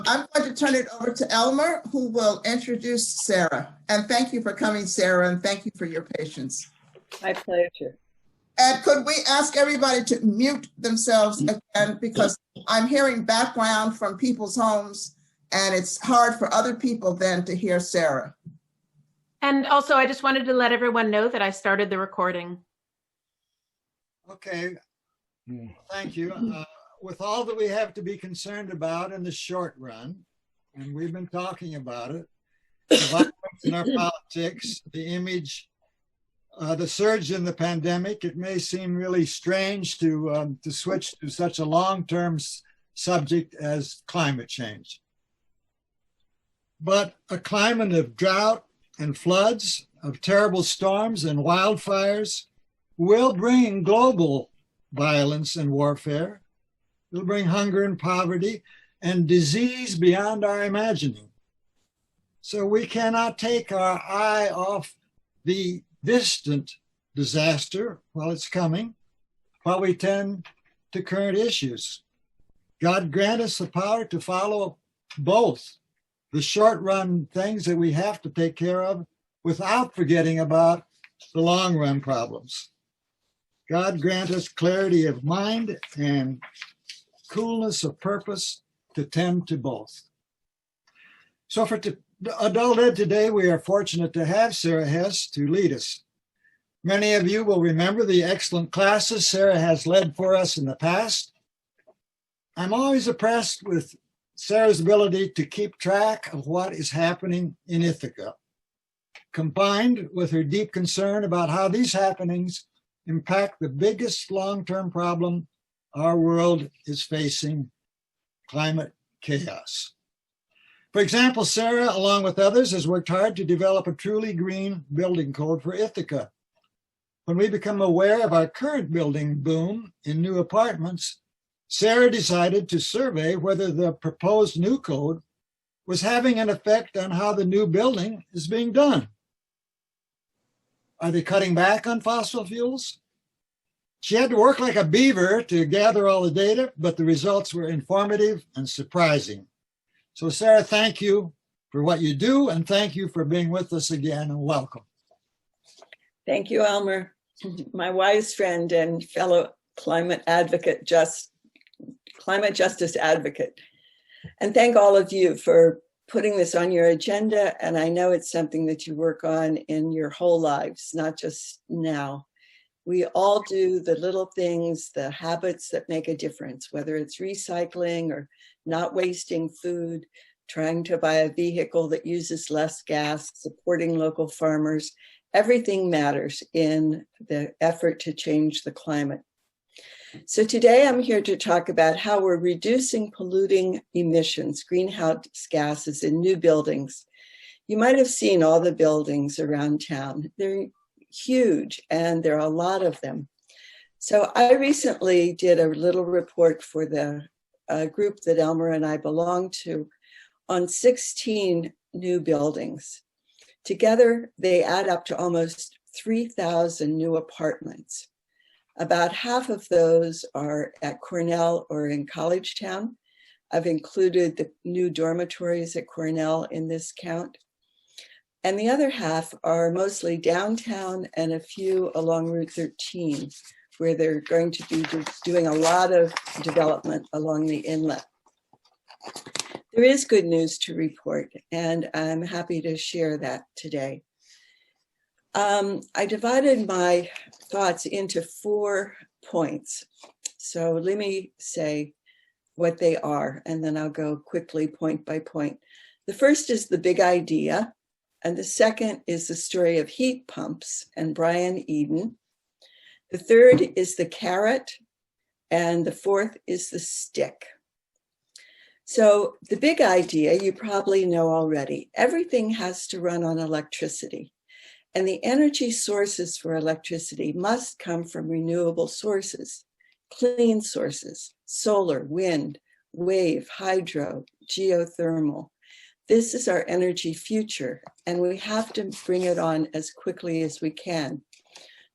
I'm going to turn it over to Elmer, who will introduce Sarah. And thank you for coming, Sarah, and thank you for your patience. My pleasure. And could we ask everybody to mute themselves again, because I'm hearing background from people's homes, and it's hard for other people then to hear Sarah. And also, I just wanted to let everyone know that I started the recording. Okay, thank you. With all that we have to be concerned about in the short run, and we've been talking about it, the violence in our politics, the image, the surge in the pandemic, it may seem really strange to switch to such a long-term subject as climate change. But a climate of drought and floods, of terrible storms and wildfires will bring global violence and warfare. It'll bring hunger and poverty and disease beyond our imagining. So we cannot take our eye off the distant disaster while it's coming, while we tend to current issues. God grant us the power to follow both the short run things that we have to take care of without forgetting about the long run problems. God grant us clarity of mind and coolness of purpose to tend to both. So for Adult Ed today, we are fortunate to have Sara Hess to lead us. Many of you will remember the excellent classes Sara has led for us in the past. I'm always impressed with Sara's ability to keep track of what is happening in Ithaca, combined with her deep concern about how these happenings impact the biggest long-term problem our world is facing, climate chaos. For example, Sara, along with others, has worked hard to develop a truly green building code for Ithaca. When we become aware of our current building boom in new apartments, Sara decided to survey whether the proposed new code was having an effect on how the new building is being done. Are they cutting back on fossil fuels? She had to work like a beaver to gather all the data, but the results were informative and surprising. So Sara, thank you for what you do, and thank you for being with us again, and welcome. Thank you, Elmer, my wise friend and fellow climate justice advocate. And thank all of you for putting this on your agenda. And I know it's something that you work on in your whole lives, not just now. We all do the little things, the habits that make a difference, whether it's recycling or not wasting food, trying to buy a vehicle that uses less gas, supporting local farmers. Everything matters in the effort to change the climate. So today I'm here to talk about how we're reducing polluting emissions, greenhouse gases in new buildings. You might have seen all the buildings around town. They're huge, and there are a lot of them. So I recently did a little report for the group that Elmer and I belong to on 16 new buildings. Together, they add up to almost 3,000 new apartments. About half of those are at Cornell or in College Town. I've included the new dormitories at Cornell in this count. And the other half are mostly downtown and a few along Route 13, where they're going to be doing a lot of development along the inlet. There is good news to report, and I'm happy to share that today. I divided my thoughts into 4 points. So let me say what they are, and then I'll go quickly point by point. The first is the big idea, and the second is the story of heat pumps and Brian Eden. The third is the carrot, and the fourth is the stick. So the big idea, you probably know already, everything has to run on electricity. And the energy sources for electricity must come from renewable sources, clean sources, solar, wind, wave, hydro, geothermal. This is our energy future, and we have to bring it on as quickly as we can.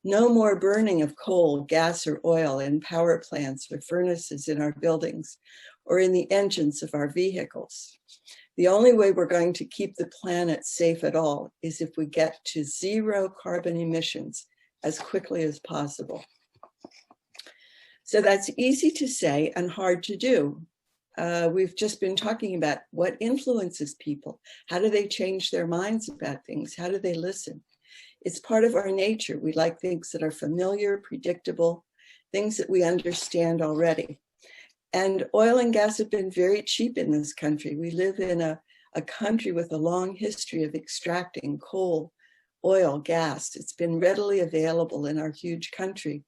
No more burning of coal, gas, or oil in power plants or furnaces in our buildings, or in the engines of our vehicles. The only way we're going to keep the planet safe at all is if we get to zero carbon emissions as quickly as possible. So that's easy to say and hard to do. We've just been talking about what influences people. How do they change their minds about things? How do they listen? It's part of our nature. We like things that are familiar, predictable, things that we understand already. And oil and gas have been very cheap in this country. We live in a country with a long history of extracting coal, oil, gas. It's been readily available in our huge country.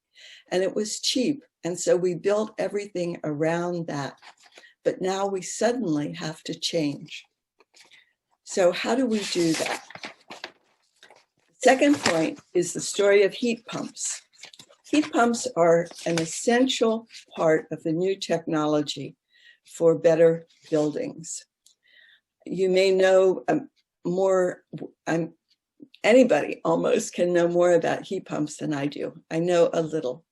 And it was cheap. And so we built everything around that. But now we suddenly have to change. So how do we do that? Second point is the story of heat pumps. Heat pumps are an essential part of the new technology for better buildings. You may know more, anybody almost can know more about heat pumps than I do. I know a little.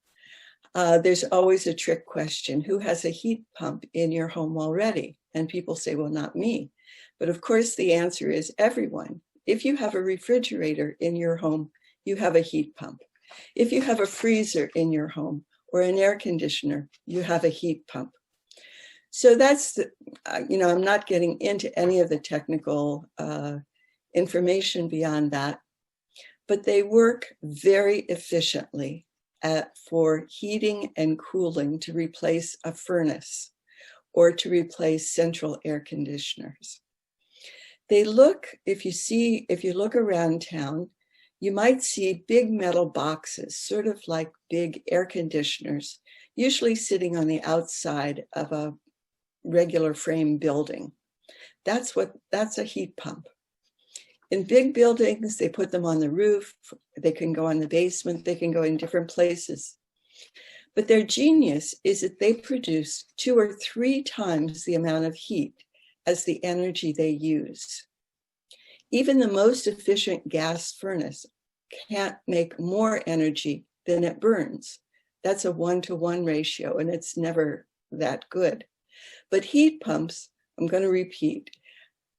There's always a trick question. Who has a heat pump in your home already? And people say, well, not me. But of course, the answer is everyone. If you have a refrigerator in your home, you have a heat pump. If you have a freezer in your home or an air conditioner, you have a heat pump. So that's, I'm not getting into any of the technical information beyond that, but they work very efficiently for heating and cooling to replace a furnace or to replace central air conditioners. They look, if you look around town, you might see big metal boxes, sort of like big air conditioners, usually sitting on the outside of a regular frame building. That's a heat pump. In big buildings, they put them on the roof, they can go on the basement, they can go in different places. But their genius is that they produce 2 or 3 times the amount of heat as the energy they use. Even the most efficient gas furnace can't make more energy than it burns. That's a 1-to-1 ratio, and it's never that good. But heat pumps, I'm going to repeat,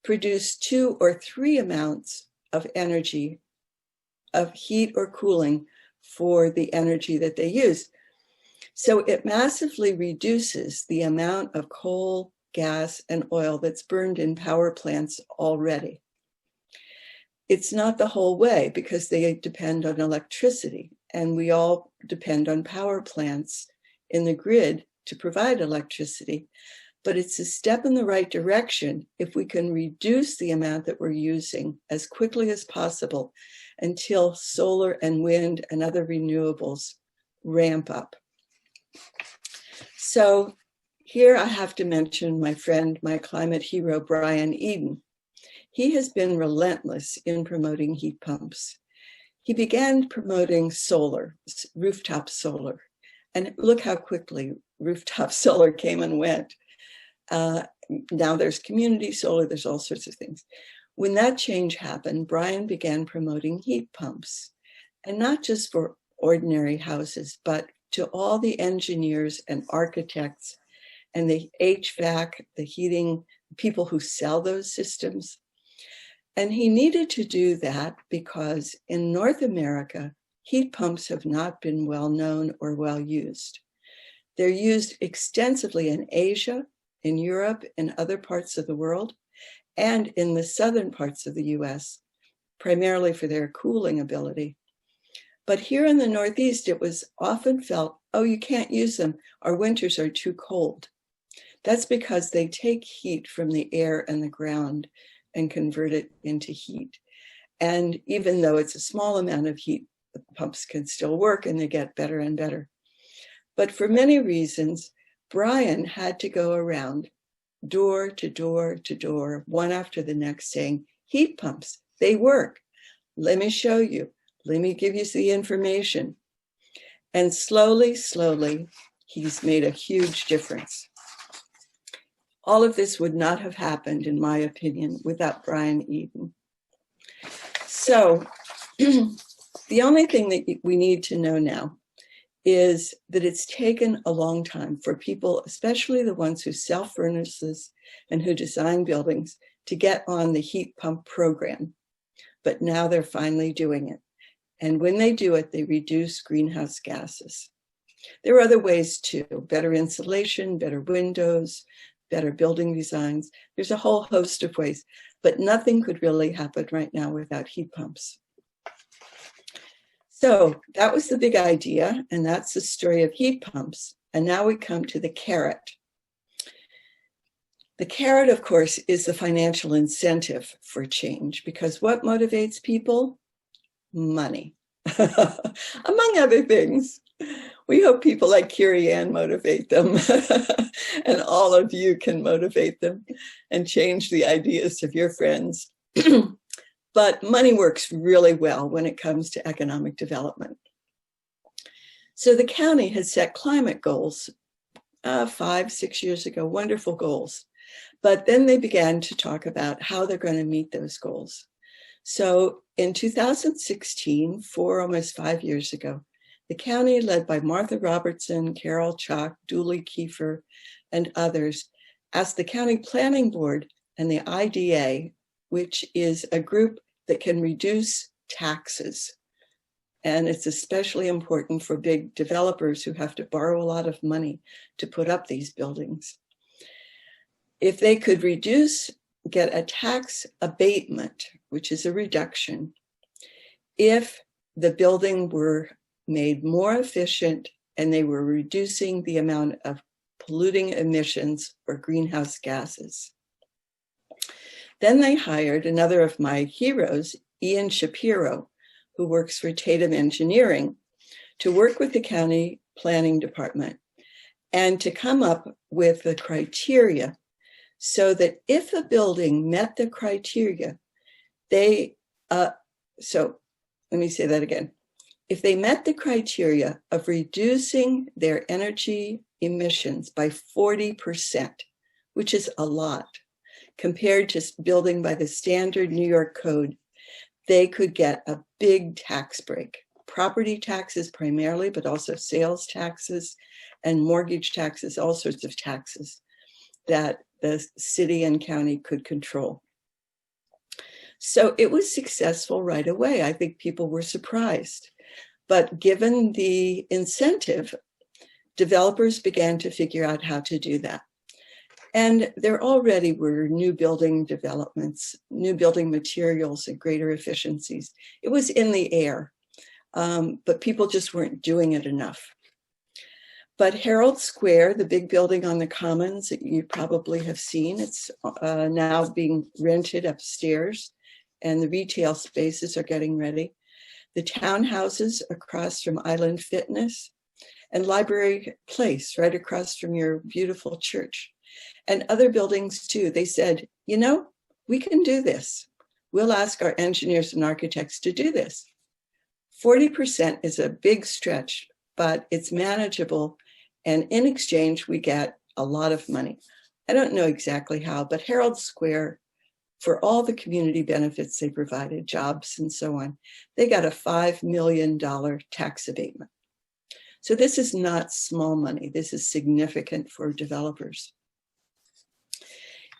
produce 2 or 3 amounts of energy, of heat or cooling for the energy that they use. So it massively reduces the amount of coal, gas, and oil that's burned in power plants already. It's not the whole way because they depend on electricity, and we all depend on power plants in the grid to provide electricity. But it's a step in the right direction if we can reduce the amount that we're using as quickly as possible until solar and wind and other renewables ramp up. So here I have to mention my friend, my climate hero, Brian Eden. He has been relentless in promoting heat pumps. He began promoting solar, rooftop solar, and look how quickly rooftop solar came and went. Now there's community solar, there's all sorts of things. When that change happened, Brian began promoting heat pumps, and not just for ordinary houses, but to all the engineers and architects and the HVAC, the heating, people who sell those systems. And he needed to do that because in North America, heat pumps have not been well known or well used. They're used extensively in Asia, in Europe, in other parts of the world, and in the southern parts of the US, primarily for their cooling ability. But here in the Northeast, it was often felt, oh, you can't use them. Our winters are too cold. That's because they take heat from the air and the ground and convert it into heat. And even though it's a small amount of heat, the pumps can still work and they get better and better. But for many reasons, Brian had to go around door to door to door, one after the next, saying, heat pumps, they work. Let me show you. Let me give you the information. And slowly, slowly, he's made a huge difference. All of this would not have happened, in my opinion, without Brian Eden. So the only thing that we need to know now is that it's taken a long time for people, especially the ones who sell furnaces and who design buildings, to get on the heat pump program. But now they're finally doing it. And when they do it, they reduce greenhouse gases. There are other ways too: better insulation, better windows, better building designs. There's a whole host of ways, but nothing could really happen right now without heat pumps. So that was the big idea, and that's the story of heat pumps. And now we come to the carrot. The carrot, of course, is the financial incentive for change, because what motivates people? Money, among other things. We hope people like Carrie Ann motivate them, and all of you can motivate them and change the ideas of your friends. But money works really well when it comes to economic development. So the county has set climate goals 5, 6 years ago, wonderful goals. But then they began to talk about how they're going to meet those goals. So in 2016, almost 5 years ago, the county, led by Martha Robertson, Carol Chalk, Dooley Kiefer, and others, asked the County Planning Board and the IDA, which is a group that can reduce taxes. And it's especially important for big developers who have to borrow a lot of money to put up these buildings. If they could get a tax abatement, which is a reduction, if the building were made more efficient and they were reducing the amount of polluting emissions or greenhouse gases. Then they hired another of my heroes, Ian Shapiro, who works for Tatum Engineering, to work with the county planning department and to come up with the criteria so that if a building met the criteria, so let me say that again. If they met the criteria of reducing their energy emissions by 40%, which is a lot, compared to building by the standard New York code, they could get a big tax break. Property taxes primarily, but also sales taxes and mortgage taxes, all sorts of taxes that the city and county could control. So it was successful right away. I think people were surprised. But given the incentive, developers began to figure out how to do that. And there already were new building developments, new building materials and greater efficiencies. It was in the air, but people just weren't doing it enough. But Herald Square, the big building on the Commons that you probably have seen, it's now being rented upstairs, and the retail spaces are getting ready. The townhouses across from Island Fitness, and Library Place right across from your beautiful church. And other buildings too. They said, you know, we can do this. We'll ask our engineers and architects to do this. 40% is a big stretch, but it's manageable. And in exchange, we get a lot of money. I don't know exactly how, but Herald Square, for all the community benefits they provided, jobs and so on, they got a $5 million tax abatement. So this is not small money. This is significant for developers.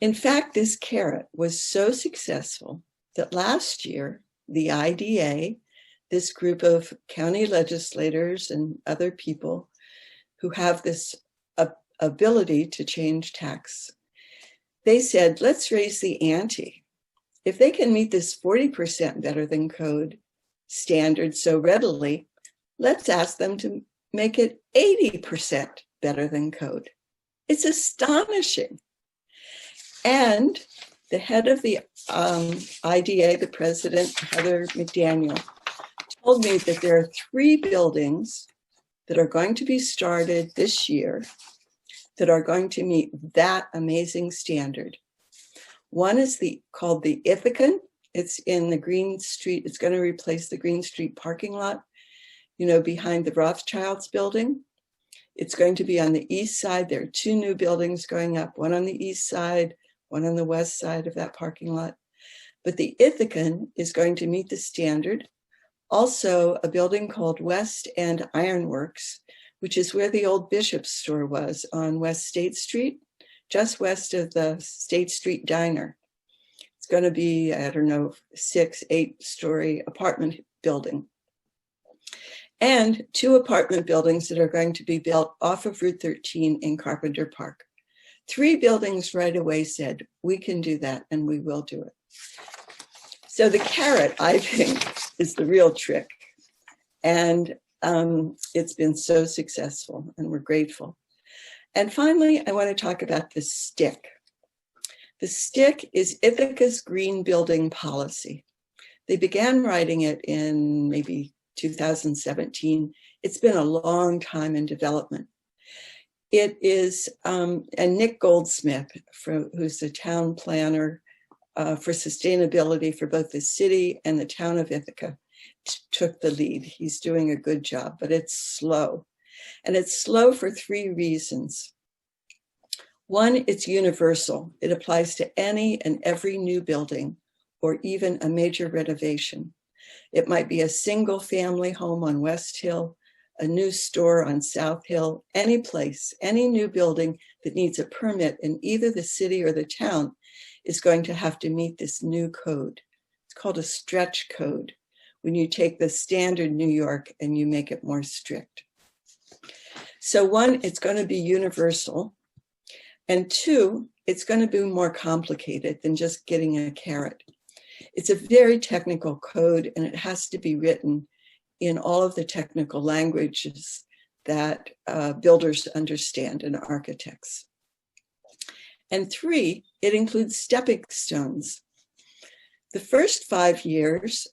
In fact, this carrot was so successful that last year, the IDA, this group of county legislators and other people who have this ability to change tax, they said, let's raise the ante. If they can meet this 40% better than code standard so readily, let's ask them to make it 80% better than code. It's astonishing. And the head of the IDA, the president, Heather McDaniel, told me that there are 3 buildings that are going to be started this year that are going to meet that amazing standard. One is called the Ithacan. It's in the Green Street. It's going to replace the Green Street parking lot, you know, behind the Rothschilds building. It's going to be on the east side. There are 2 new buildings going up, one on the east side, one on the west side of that parking lot. But the Ithacan is going to meet the standard. Also, a building called West End Ironworks, which is where the old Bishop's store was on West State Street, just west of the State Street Diner. It's going to be, I don't know, 6, 8-story apartment building. And 2 apartment buildings that are going to be built off of Route 13 in Carpenter Park. 3 buildings right away said, we can do that and we will do it. So the carrot, I think, is the real trick. And it's been so successful and we're grateful. And finally, I want to talk about the stick. The stick is Ithaca's green building policy. They began writing it in maybe 2017. It's been a long time in development. It is, and Nick Goldsmith, who's the town planner for sustainability for both the city and the town of Ithaca, took the lead. He's doing a good job, but it's slow. And it's slow for 3 reasons. One, it's universal. It applies to any and every new building or even a major renovation. It might be a single family home on West Hill, a new store on South Hill, any place, any new building that needs a permit in either the city or the town is going to have to meet this new code. It's called a stretch code, when you take the standard New York and you make it more strict. So 1, it's going to be universal. And 2, it's going to be more complicated than just getting a carrot. It's a very technical code and it has to be written in all of the technical languages that builders understand and architects. And 3, it includes stepping stones. The first 5 years,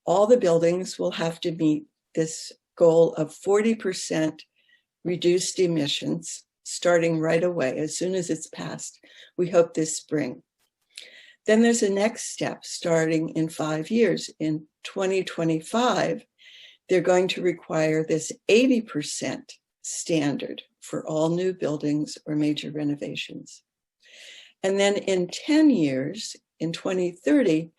all the buildings will have to meet this goal of 40% reduced emissions starting right away as soon as it's passed. We hope this spring. Then there's a next step starting in 5 years. In 2025, they're going to require this 80% standard for all new buildings or major renovations. And then in 10 years, in 2030,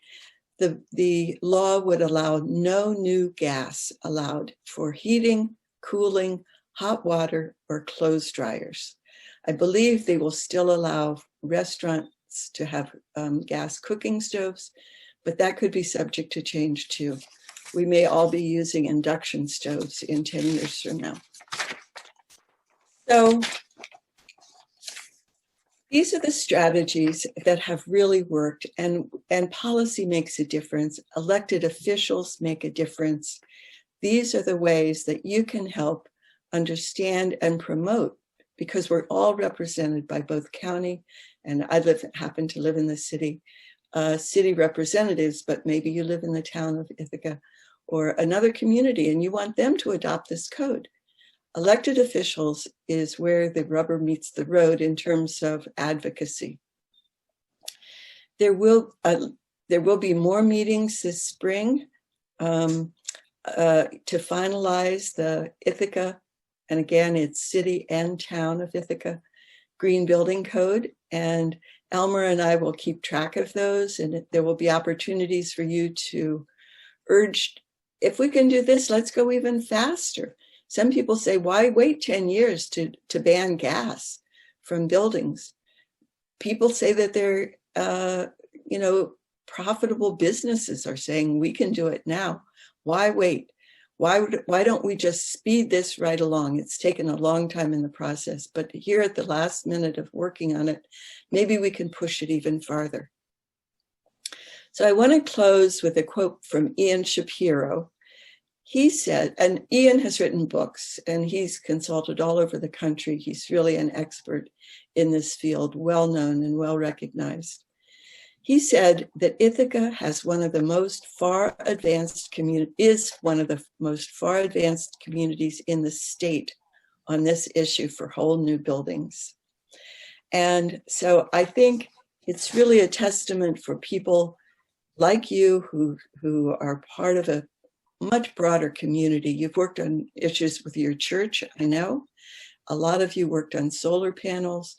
the law would allow no new gas allowed for heating, cooling, hot water, or clothes dryers. I believe they will still allow restaurants to have gas cooking stoves, but that could be subject to change too. We may all be using induction stoves in 10 years from now. So these are the strategies that have really worked, and policy makes a difference. Elected officials make a difference. These are the ways that you can help understand and promote, because we're all represented by both county, and I happen to live in the city representatives, but maybe you live in the town of Ithaca or another community and you want them to adopt this code. Elected officials is where the rubber meets the road in terms of advocacy. There will be more meetings this spring to finalize the Ithaca, and again, it's city and town of Ithaca, Green Building Code. And Elmer and I will keep track of those, and there will be opportunities for you to urge, if we can do this, let's go even faster. Some people say, why wait 10 years to ban gas from buildings? People say that they're, profitable businesses are saying we can do it now. Why wait? Why don't we just speed this right along? It's taken a long time in the process, but here at the last minute of working on it, maybe we can push it even farther. So I want to close with a quote from Ian Shapiro. He said, and Ian has written books and he's consulted all over the country. He's really an expert in this field, well known and well recognized. He said that Ithaca has one of the most far advanced communities in the state on this issue for whole new buildings. And so I think it's really a testament for people like you who are part of a much broader community. You've worked on issues with your church, I know. A lot of you worked on solar panels.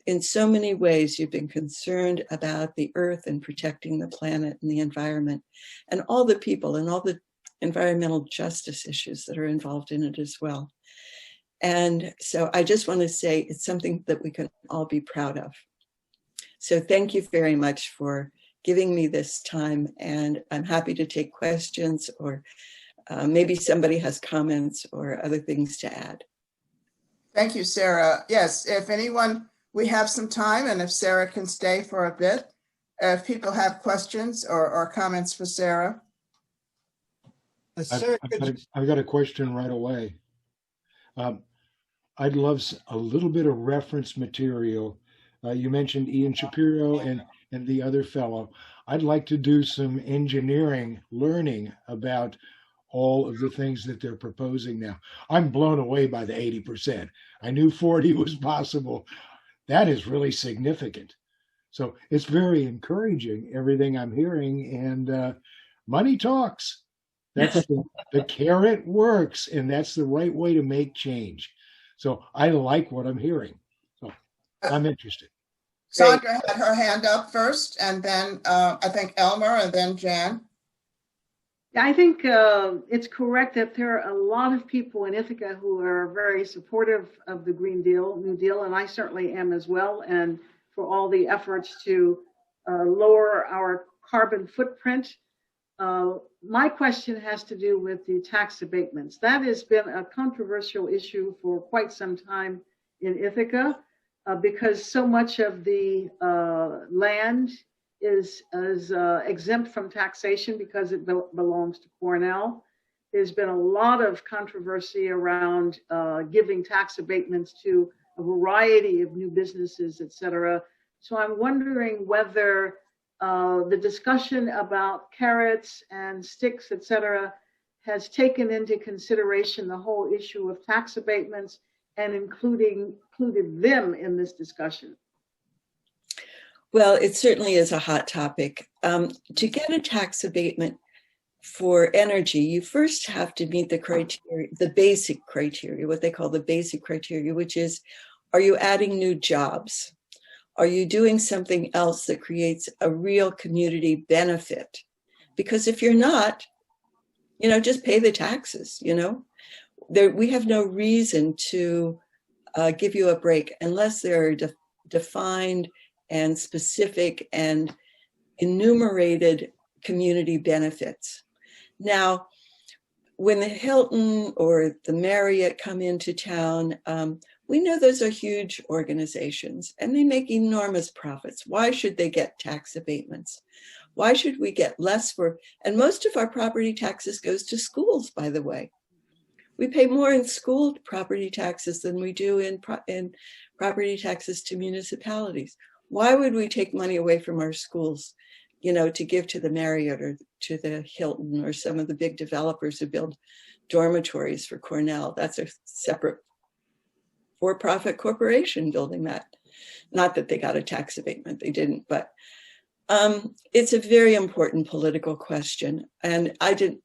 In so many ways, you've been concerned about the earth and protecting the planet and the environment, and all the people and all the environmental justice issues that are involved in it as well. And so I just want to say it's something that we can all be proud of. So thank you very much for giving me this time, and I'm happy to take questions, or maybe somebody has comments or other things to add. Thank you, Sarah. Yes, if anyone, we have some time, and if Sarah can stay for a bit, if people have questions or comments for Sarah. Sarah, I've got a question right away. I'd love a little bit of reference material. You mentioned Ian Shapiro and the other fellow. I'd like to do some engineering learning about all of the things that they're proposing now. I'm blown away by the 80%. I knew 40 was possible. That is really significant. So it's very encouraging, everything I'm hearing, and money talks. That's the carrot works, and that's the right way to make change. So I like what I'm hearing. So I'm interested. Sandra had her hand up first, and then I think Elmer, and then Jan. Yeah, I think it's correct that there are a lot of people in Ithaca who are very supportive of the Green Deal, New Deal, and I certainly am as well, and for all the efforts to lower our carbon footprint. My question has to do with the tax abatements. That has been a controversial issue for quite some time in Ithaca because so much of the land is exempt from taxation because it belongs to Cornell. There's been a lot of controversy around giving tax abatements to a variety of new businesses, et cetera. So I'm wondering whether the discussion about carrots and sticks, et cetera, has taken into consideration the whole issue of tax abatements and included them in this discussion. Well, it certainly is a hot topic. To get a tax abatement for energy, you first have to meet the criteria, the basic criteria, what they call the basic criteria, which is, are you adding new jobs? Are you doing something else that creates a real community benefit? Because if you're not, just pay the taxes, we have no reason to give you a break unless there are defined and specific and enumerated community benefits. Now, when the Hilton or the Marriott come into town, we know those are huge organizations and they make enormous profits. Why should they get tax abatements? Why should we get less for, and most of our property taxes goes to schools, by the way. We pay more in school property taxes than we do in property taxes to municipalities. Why would we take money away from our schools, to give to the Marriott or to the Hilton or some of the big developers who build dormitories for Cornell? That's a separate for-profit corporation building that. Not that they got a tax abatement, they didn't, but it's a very important political question. And I'm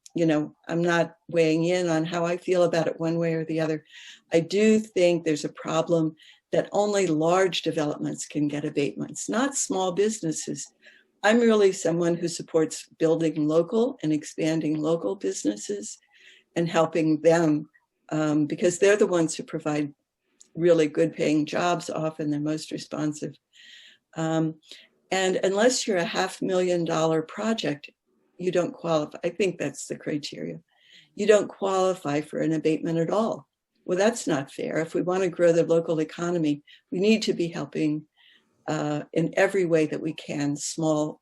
not weighing in on how I feel about it one way or the other. I do think there's a problem that only large developments can get abatements, not small businesses. I'm really someone who supports building local and expanding local businesses and helping them because they're the ones who provide really good paying jobs, often they're most responsive. And unless you're a $500,000 project, you don't qualify. I think that's the criteria. You don't qualify for an abatement at all. Well, that's not fair. If we want to grow the local economy, we need to be helping in every way that we can smaller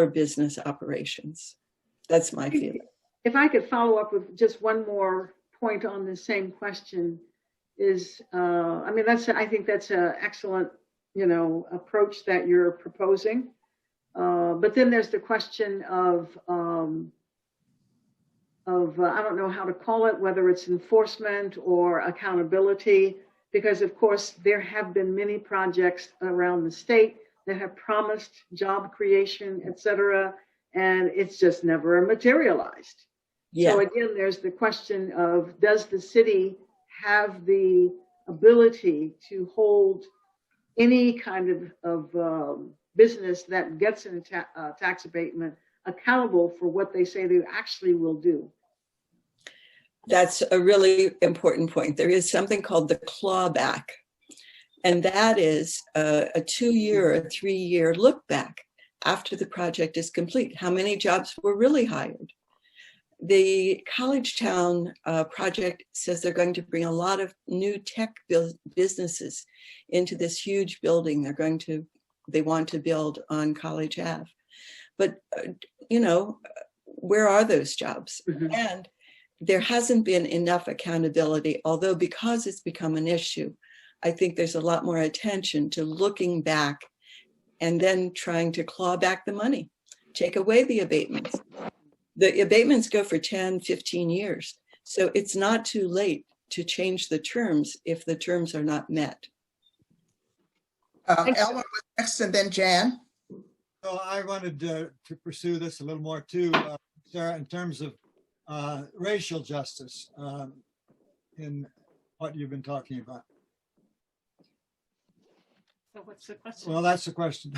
business operations. That's my feeling. If I could follow up with just one more point on the same question is, I think that's an excellent, approach that you're proposing. But then there's the question of I don't know how to call it, whether it's enforcement or accountability, because of course there have been many projects around the state that have promised job creation, et cetera, and it's just never materialized. Yeah. So again, there's the question of, does the city have the ability to hold any kind of business that gets a tax abatement accountable for what they say they actually will do. That's a really important point. There is something called the clawback, and that is a 2-year or 3-year look back after the project is complete. How many jobs were really hired? The College Town project says they're going to bring a lot of new tech businesses into this huge building. They want to build on College Ave. But, where are those jobs? Mhm. And there hasn't been enough accountability, although because it's become an issue, I think there's a lot more attention to looking back and then trying to claw back the money, take away the abatements. The abatements go for 10, 15 years. So it's not too late to change the terms if the terms are not met. Elmer was next and then Jan. So I wanted to pursue this a little more too, Sarah, in terms of racial justice in what you've been talking about. So what's the question? Well, that's the question.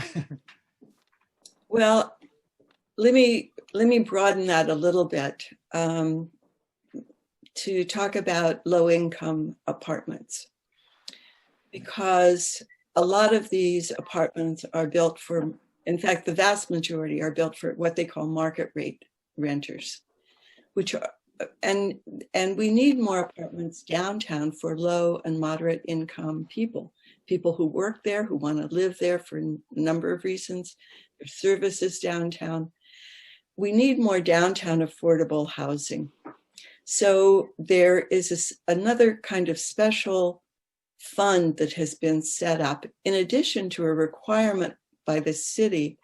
Well, let me broaden that a little bit to talk about low-income apartments, because a lot of these apartments are built for, in fact, the vast majority are built for what they call market rate renters, which are, and we need more apartments downtown for low and moderate income people who work there, who want to live there for a number of reasons. There's services downtown. We need more downtown affordable housing. So there is another kind of special fund that has been set up in addition to a requirement by the city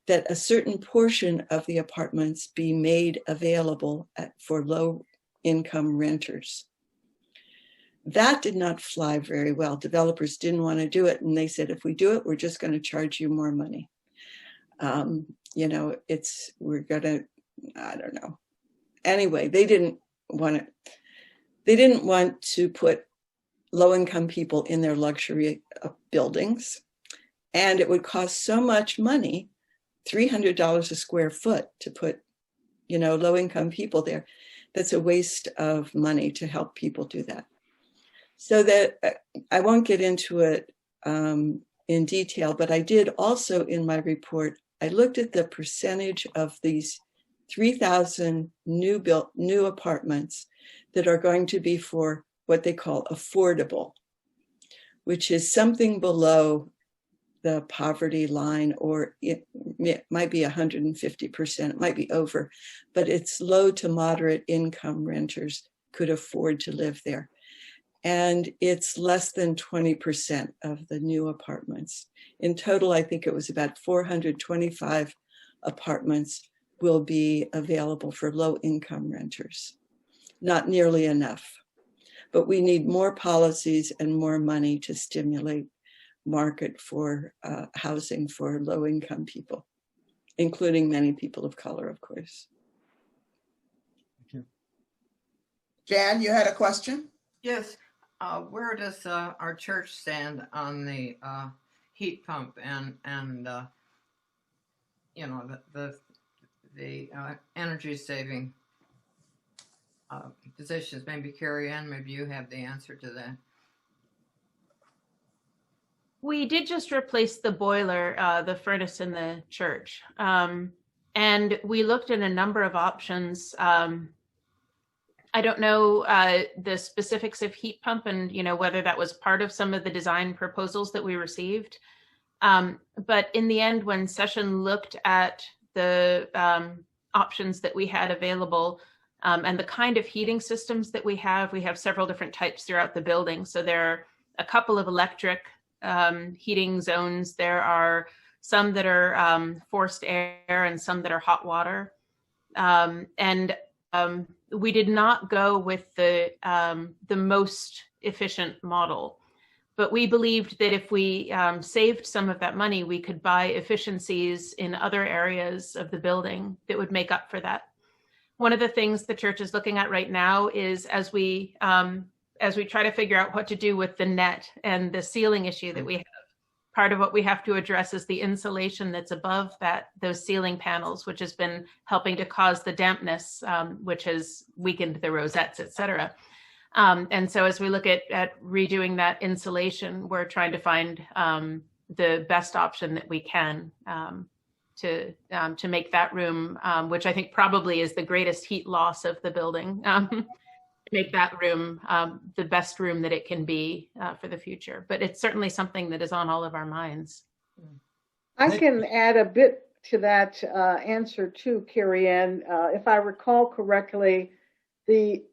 that a certain portion of the apartments be made available for low income renters. That did not fly very well. Developers didn't want to do it. And they said, if we do it, we're just going to charge you more money. We're going to, I don't know. Anyway, they didn't want to put low-income people in their luxury buildings. And it would cost so much money, $300 a square foot, to put, low-income people there. That's a waste of money to help people do that. So that I won't get into it in detail, but I did also in my report, I looked at the percentage of these 3,000 new apartments that are going to be for what they call affordable, which is something below the poverty line, or it might be 150%, it might be over, but it's low to moderate income renters could afford to live there. And it's less than 20% of the new apartments. In total, I think it was about 425 apartments will be available for low-income renters. Not nearly enough, but we need more policies and more money to stimulate market for housing for low-income people, including many people of color, of course. Thank you. Jan, you had a question? Yes. Where does our church stand on the heat pump and the energy saving positions? Maybe Carrie Ann, maybe you have the answer to that. We did just replace the boiler, the furnace in the church. And we looked at a number of options. I don't know the specifics of heat pump and whether that was part of some of the design proposals that we received. But in the end, when Session looked at the options that we had available and the kind of heating systems that we have several different types throughout the building. So there are a couple of electric heating zones. There are some that are forced air and some that are hot water. We did not go with the most efficient model, but we believed that if we saved some of that money, we could buy efficiencies in other areas of the building that would make up for that. One of the things the church is looking at right now is as we try to figure out what to do with the net and the ceiling issue that we have, part of what we have to address is the insulation that's above those ceiling panels, which has been helping to cause the dampness, which has weakened the rosettes, et cetera. And so as we look at redoing that insulation, we're trying to find the best option that we can to make that room, which I think probably is the greatest heat loss of the building, make that room the best room that it can be for the future. But it's certainly something that is on all of our minds. I can add a bit to that answer too, Carrie Ann. If I recall correctly, the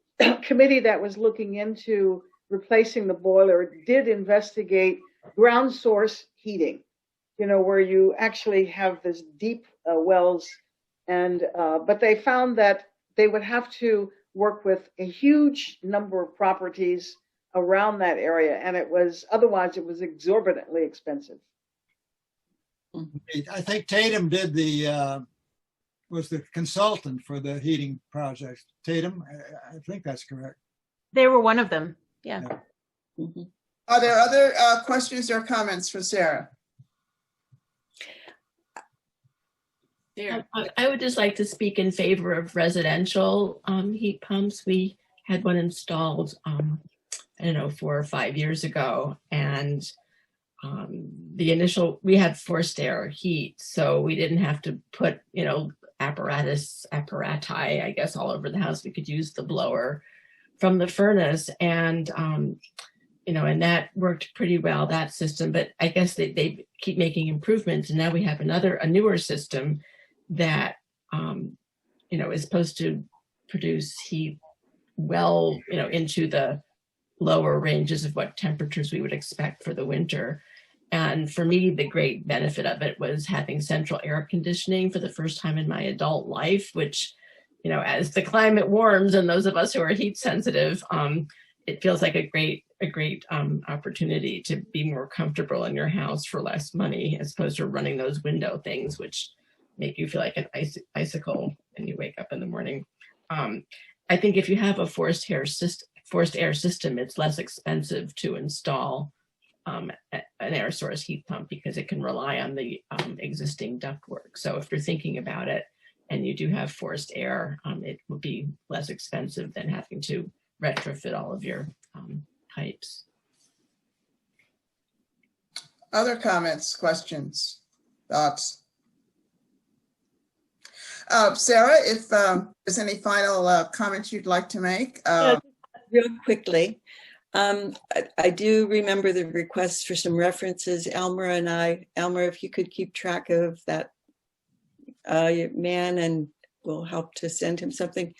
committee that was looking into replacing the boiler did investigate ground source heating, where you actually have this deep wells, and but they found that they would have to work with a huge number of properties around that area, and otherwise it was exorbitantly expensive. I think Tatum did was the consultant for the heating project. Tatum, I think that's correct. They were one of them. Yeah. Mm-hmm. Are there other questions or comments for Sarah? I would just like to speak in favor of residential heat pumps. We had one installed, I don't know, 4 or 5 years ago, and we had forced air heat, so we didn't have to put, apparati, I guess, all over the house. We could use the blower from the furnace, and and that worked pretty well, that system. But I guess they keep making improvements, and now we have a newer system that is supposed to produce heat well, into the lower ranges of what temperatures we would expect for the winter. And for me, the great benefit of it was having central air conditioning for the first time in my adult life, which, as the climate warms, and those of us who are heat sensitive, it feels like a great opportunity to be more comfortable in your house for less money, as opposed to running those window things, which make you feel like an icicle when you wake up in the morning. I think if you have a forced air system, it's less expensive to install an air source heat pump because it can rely on the existing ductwork. So if you're thinking about it and you do have forced air, it will be less expensive than having to retrofit all of your pipes. Other comments, questions, thoughts? Sarah, if there's any final comments you'd like to make? Real quickly, I do remember the request for some references. Elmer, if you could keep track of that man, and we'll help to send him something.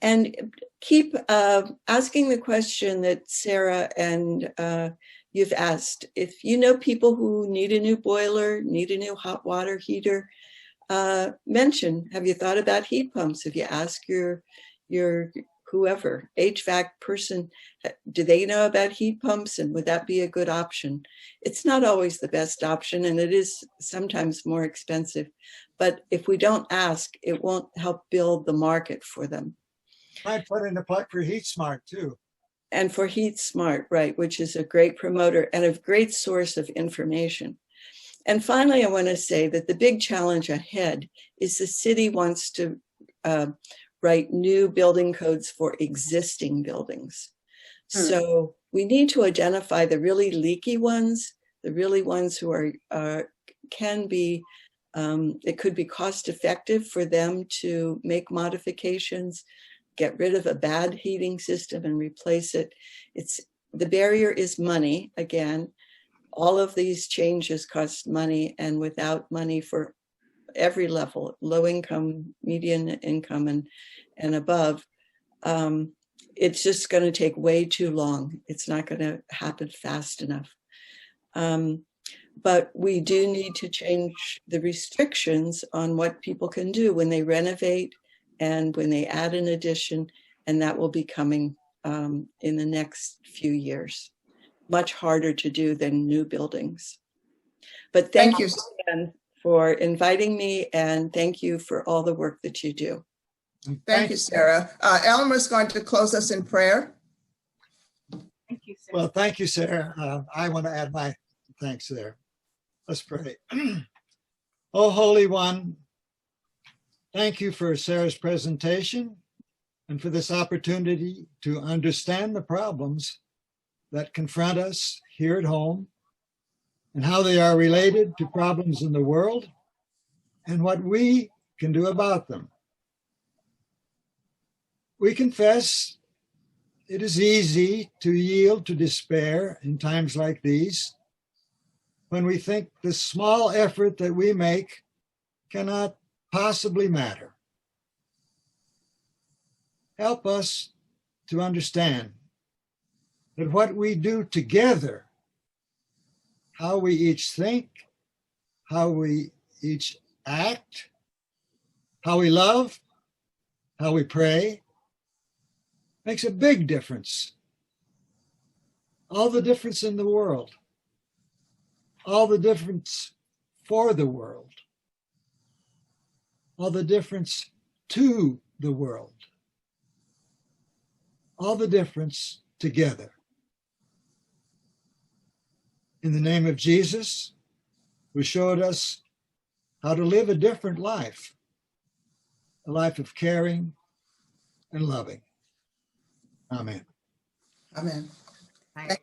And keep asking the question that Sarah and you've asked. If you know people who need a new boiler, need a new hot water heater, mention, have you thought about heat pumps? If you ask your whoever, HVAC person, do they know about heat pumps, and would that be a good option? It's not always the best option, and it is sometimes more expensive. But if we don't ask, it won't help build the market for them. I put in a plug for Heat Smart too. And for Heat Smart, right, which is a great promoter and a great source of information. And finally, I want to say that the big challenge ahead is the city wants to write new building codes for existing buildings. So we need to identify the really leaky ones, the really ones who can be, it could be cost effective for them to make modifications, get rid of a bad heating system and replace it. The barrier is money. Again, all of these changes cost money, and without money for every level, low income, median income, and above, it's just going to take way too long. It's not going to happen fast enough. But we do need to change the restrictions on what people can do when they renovate and when they add an addition, and that will be coming in the next few years. Much harder to do than new buildings. But thank you again for inviting me, and thank you for all the work that you do. Thank you, Sarah. Elmer's going to close us in prayer. Thank you, Sarah. Well, thank you, Sarah. I want to add my thanks there. Let's pray. Oh, Holy One, thank you for Sarah's presentation and for this opportunity to understand the problems that confront us here at home and how they are related to problems in the world and what we can do about them. We confess it is easy to yield to despair in times like these, when we think the small effort that we make cannot possibly matter. Help us to understand that what we do together, how we each think, how we each act, how we love, how we pray, makes a big difference. All the difference in the world. All the difference for the world. All the difference to the world. All the difference together. In the name of Jesus, who showed us how to live a different life, a life of caring and loving. Amen. Amen. Thank